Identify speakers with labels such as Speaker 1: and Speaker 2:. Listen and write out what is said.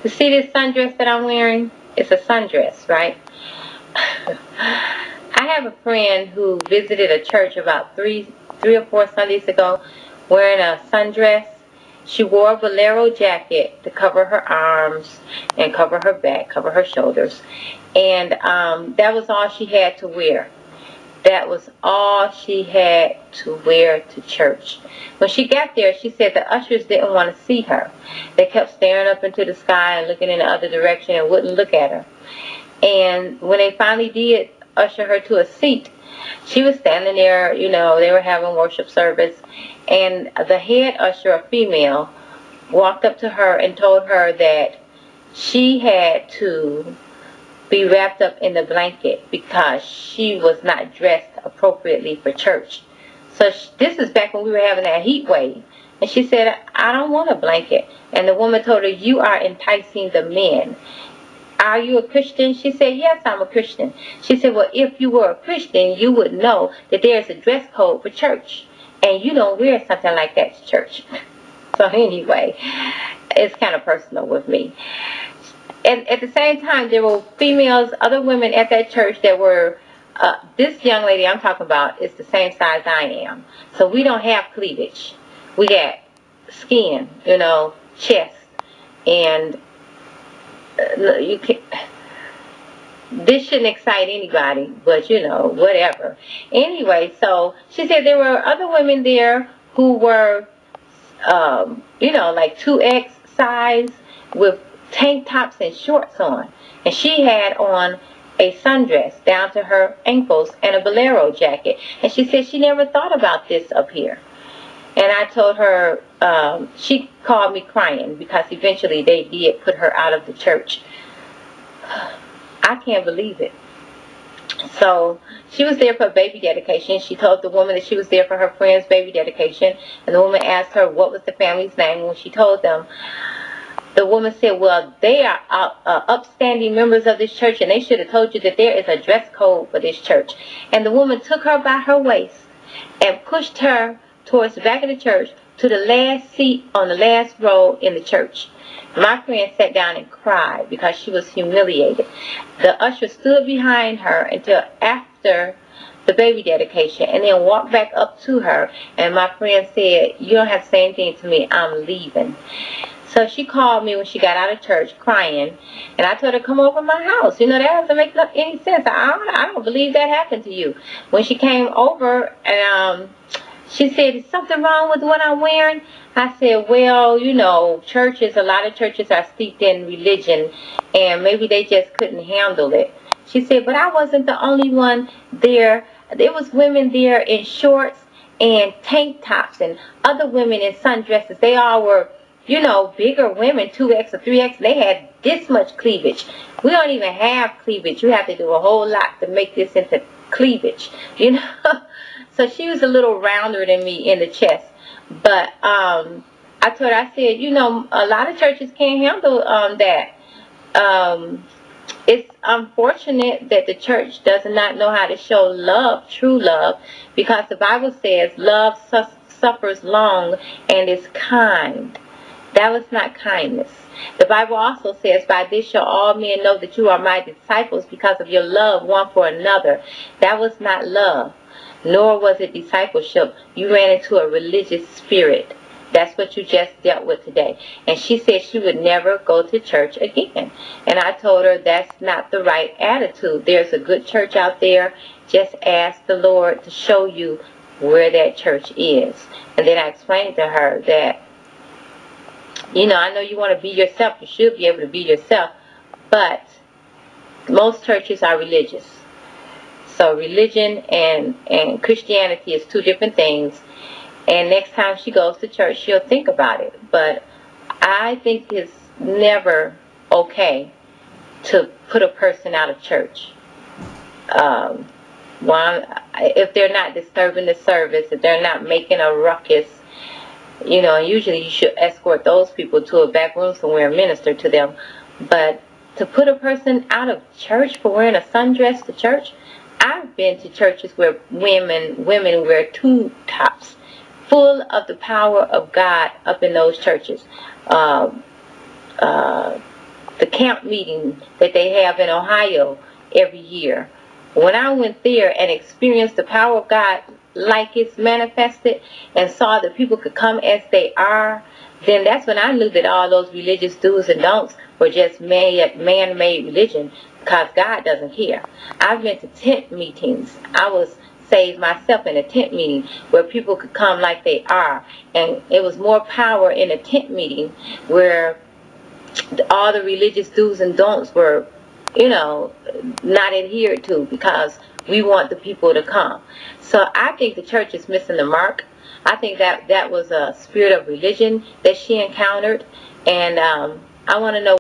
Speaker 1: You see this sundress that I'm wearing? It's a sundress, right? I have a friend who visited a church about three or four Sundays ago wearing a sundress. She wore a bolero jacket to cover her arms and cover her back, cover her shoulders. And that was all she had to wear. That was all she had to wear to church. When she got there, she said the ushers didn't want to see her. They kept staring up into the sky and looking in the other direction and wouldn't look at her. And when they finally did usher her to a seat, she was standing there, you know, they were having worship service, and the head usher, a female, walked up to her and told her that she had to be wrapped up in the blanket because she was not dressed appropriately for church. So this is back when we were having that heat wave. And she said, I don't want a blanket. And the woman told her, you are enticing the men. Are you a Christian? She said, yes, I'm a Christian. She said, well, if you were a Christian, you would know that there's a dress code for church. And you don't wear something like that to church. So anyway, it's kind of personal with me. And at the same time, there were females, other women at that church that were, this young lady I'm talking about is the same size I am. So we don't have cleavage. We got skin, you know, chest, and you can. This shouldn't excite anybody, but you know, whatever. Anyway, so she said there were other women there who were, you know, like 2X size with tank tops and shorts on, and she had on a sundress down to her ankles and a bolero jacket, and she said she never thought about this up here. And I told her, she called me crying because eventually they did put her out of the church. I can't believe it. So she was there for a baby dedication. She told the woman that she was there for her friend's baby dedication, and the woman asked her what was the family's name. And when she told them, the woman said, well, they are upstanding members of this church, and they should have told you that there is a dress code for this church. And the woman took her by her waist and pushed her towards the back of the church to the last seat on the last row in the church. My friend sat down and cried because she was humiliated. The usher stood behind her until after the baby dedication and then walked back up to her, and my friend said, you don't have to say anything to me, I'm leaving. So she called me when she got out of church crying, and I told her, come over to my house. You know, that doesn't make any sense. I don't believe that happened to you. When she came over, and she said, is something wrong with what I'm wearing? I said, well, you know, a lot of churches are steeped in religion, and maybe they just couldn't handle it. She said, but I wasn't the only one there. There was women there in shorts and tank tops and other women in sundresses. They all were, you know, bigger women, 2X or 3X. They had this much cleavage. We don't even have cleavage. You have to do a whole lot to make this into cleavage, you know. So she was a little rounder than me in the chest. But I told her, I said, you know, a lot of churches can't handle that. It's unfortunate that the church does not know how to show love, true love, because the Bible says love suffers long and is kind. That was not kindness. The Bible also says, by this shall all men know that you are my disciples because of your love one for another. That was not love, nor was it discipleship. You ran into a religious spirit. That's what you just dealt with today. And she said she would never go to church again. And I told her that's not the right attitude. There's a good church out there. Just ask the Lord to show you where that church is. And then I explained to her that, you know, I know you want to be yourself. You should be able to be yourself. But most churches are religious. So religion and Christianity is two different things. And next time she goes to church, she'll think about it. But I think it's never okay to put a person out of church. If they're not disturbing the service, if they're not making a ruckus, you know, usually you should escort those people to a back room somewhere and minister to them. But to put a person out of church for wearing a sundress to church, I've been to churches where women wear tube tops, full of the power of God up in those churches. the camp meeting that they have in Ohio every year. When I went there and experienced the power of God like it's manifested and saw that people could come as they are, then that's when I knew that all those religious do's and don'ts were just man-made religion, because God doesn't care. I've been to tent meetings. I was saved myself in a tent meeting where people could come like they are, and it was more power in a tent meeting where all the religious do's and don'ts were, not adhered to, because we want the people to come. So I think the church is missing the mark. I think that was a spirit of religion that she encountered, and I want to know